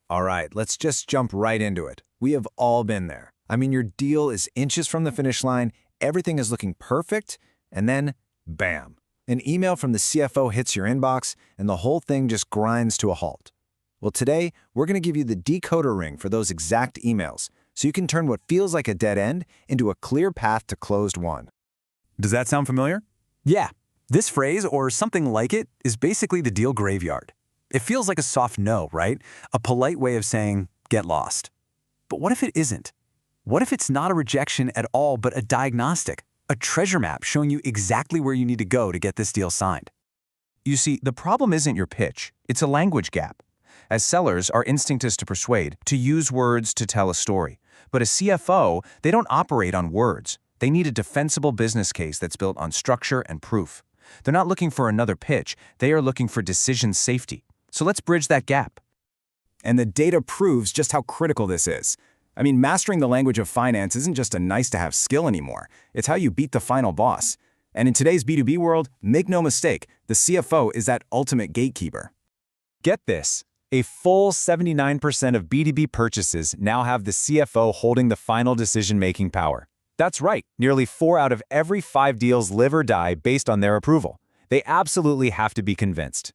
All right, let's just jump right into it. We have all been there. I mean, your deal is inches from the finish line, everything is looking perfect, and then, bam, an email from the CFO hits your inbox, and the whole thing just grinds to a halt. Well, today, we're going to give you the decoder ring for those exact emails, so you can turn what feels like a dead end into a clear path to closed one. Does that sound familiar? Yeah. This phrase, or something like it, is basically the deal graveyard. It feels like a soft no, right? A polite way of saying, get lost. But what if it isn't? What if it's not a rejection at all, but a diagnostic, a treasure map showing you exactly where you need to go to get this deal signed? You see, the problem isn't your pitch, it's a language gap. As sellers, our instinct is to persuade, to use words to tell a story. But as CFO, they don't operate on words. They need a defensible business case that's built on structure and proof. They're not looking for another pitch, they are looking for decision safety. So let's bridge that gap. And the data proves just how critical this is. I mean, mastering the language of finance isn't just a nice-to-have skill anymore. It's how you beat the final boss. And in today's B2B world, make no mistake, the CFO is that ultimate gatekeeper. Get this. A full 79% of B2B purchases now have the CFO holding the final decision-making power. That's right, nearly 4 out of every 5 deals live or die based on their approval. They absolutely have to be convinced.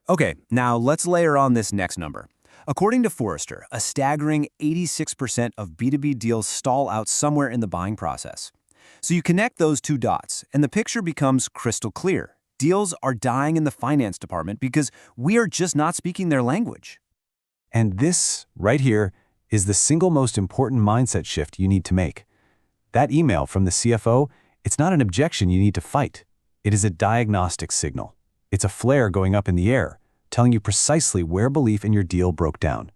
Okay, now let's layer on this next number. According to Forrester, a staggering 86% of B2B deals stall out somewhere in the buying process. So you connect those two dots, and the picture becomes crystal clear. Deals are dying in the finance department because we are just not speaking their language. And this, right here, is the single most important mindset shift you need to make. That email from the CFO, it's not an objection you need to fight. It is a diagnostic signal. It's a flare going up in the air, telling you precisely where belief in your deal broke down.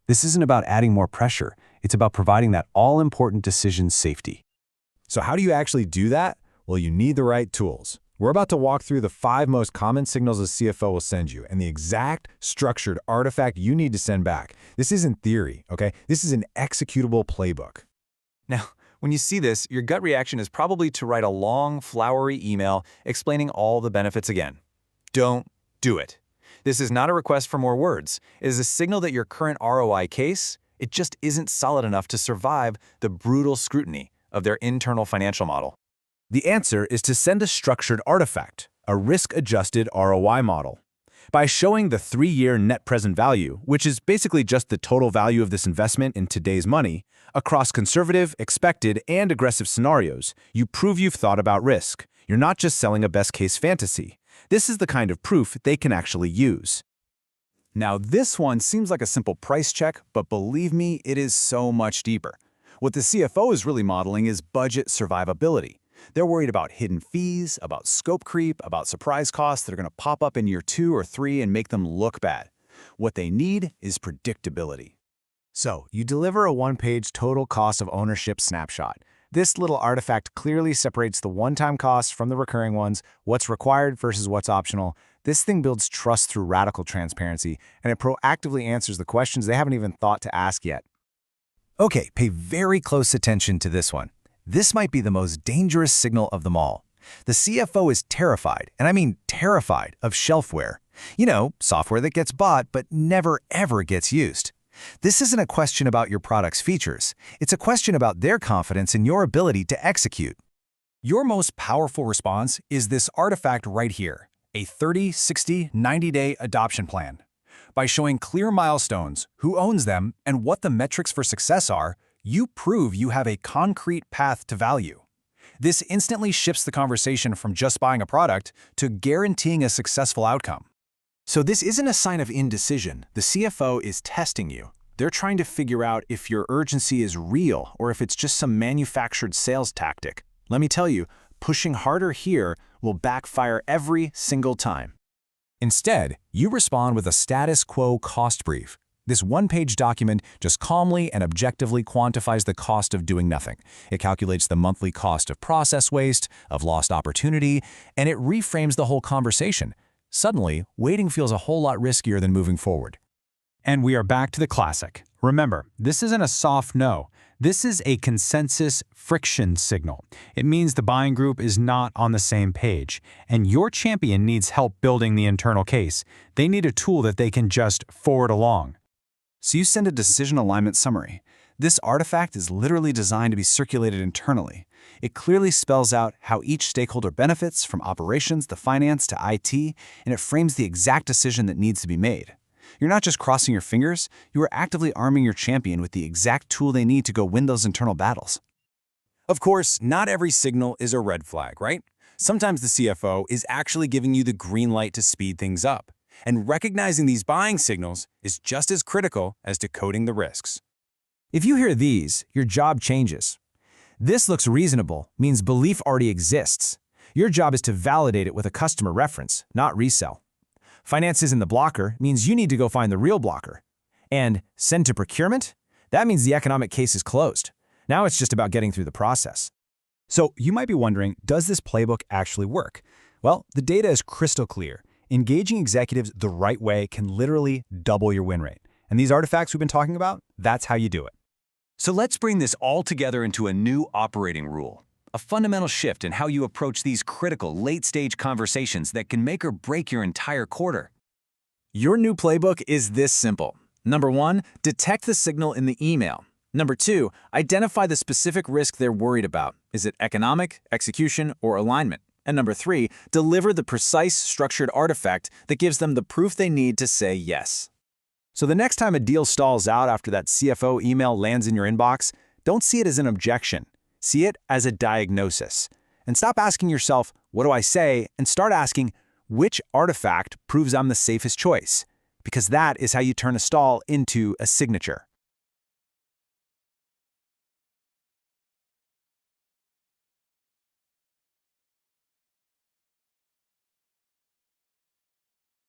This isn't about adding more pressure. It's about providing that all-important decision safety. So how do you actually do that? Well, you need the right tools. We're about to walk through the 5 most common signals a CFO will send you and the exact structured artifact you need to send back. This isn't theory, okay? This is an executable playbook. Now, when you see this, your gut reaction is probably to write a long, flowery email explaining all the benefits again. Don't do it. This is not a request for more words. It is a signal that your current ROI case, it just isn't solid enough to survive the brutal scrutiny of their internal financial model. The answer is to send a structured artifact, a risk-adjusted ROI model. By showing the 3-year net present value, which is basically just the total value of this investment in today's money, across conservative, expected, and aggressive scenarios, you prove you've thought about risk. You're not just selling a best-case fantasy. This is the kind of proof they can actually use. Now, this one seems like a simple price check, but believe me, it is so much deeper. What the CFO is really modeling is budget survivability. They're worried about hidden fees, about scope creep, about surprise costs that are going to pop up in year 2 or 3 and make them look bad. What they need is predictability. So, you deliver a 1-page total cost of ownership snapshot. This little artifact clearly separates the one-time costs from the recurring ones, what's required versus what's optional. This thing builds trust through radical transparency, and it proactively answers the questions they haven't even thought to ask yet. Okay, pay very close attention to this one. This might be the most dangerous signal of them all. The CFO is terrified, and I mean terrified, of shelfware. You know, software that gets bought but never ever gets used. This isn't a question about your product's features. It's a question about their confidence in your ability to execute. Your most powerful response is this artifact right here, a 30, 60, 90-day adoption plan. By showing clear milestones, who owns them, and what the metrics for success are, you prove you have a concrete path to value. This instantly shifts the conversation from just buying a product to guaranteeing a successful outcome. So this isn't a sign of indecision. The CFO is testing you. They're trying to figure out if your urgency is real or if it's just some manufactured sales tactic. Let me tell you, pushing harder here will backfire every single time. Instead, you respond with a status quo cost brief. This 1-page document just calmly and objectively quantifies the cost of doing nothing. It calculates the monthly cost of process waste, of lost opportunity, and it reframes the whole conversation. Suddenly, waiting feels a whole lot riskier than moving forward. And we are back to the classic. Remember, this isn't a soft no. This is a consensus friction signal. It means the buying group is not on the same page, and your champion needs help building the internal case. They need a tool that they can just forward along. So you send a decision alignment summary. This artifact is literally designed to be circulated internally. It clearly spells out how each stakeholder benefits, from operations to finance to IT, and it frames the exact decision that needs to be made. You're not just crossing your fingers, you are actively arming your champion with the exact tool they need to go win those internal battles. Of course, not every signal is a red flag, right? Sometimes the CFO is actually giving you the green light to speed things up. And recognizing these buying signals is just as critical as decoding the risks. If you hear these, your job changes. This looks reasonable means belief already exists. Your job is to validate it with a customer reference, not resell. Finance isn't the blocker means you need to go find the real blocker. And send to procurement? That means the economic case is closed. Now it's just about getting through the process. So you might be wondering, does this playbook actually work? Well, the data is crystal clear. Engaging executives the right way can literally double your win rate. And these artifacts we've been talking about, that's how you do it. So let's bring this all together into a new operating rule, a fundamental shift in how you approach these critical late-stage conversations that can make or break your entire quarter. Your new playbook is this simple. Number 1, detect the signal in the email. Number 2, identify the specific risk they're worried about. Is it economic, execution, or alignment? And number 3, deliver the precise, structured artifact that gives them the proof they need to say yes. So the next time a deal stalls out after that CFO email lands in your inbox, don't see it as an objection. See it as a diagnosis. And stop asking yourself, what do I say? And start asking, which artifact proves I'm the safest choice? Because that is how you turn a stall into a signature.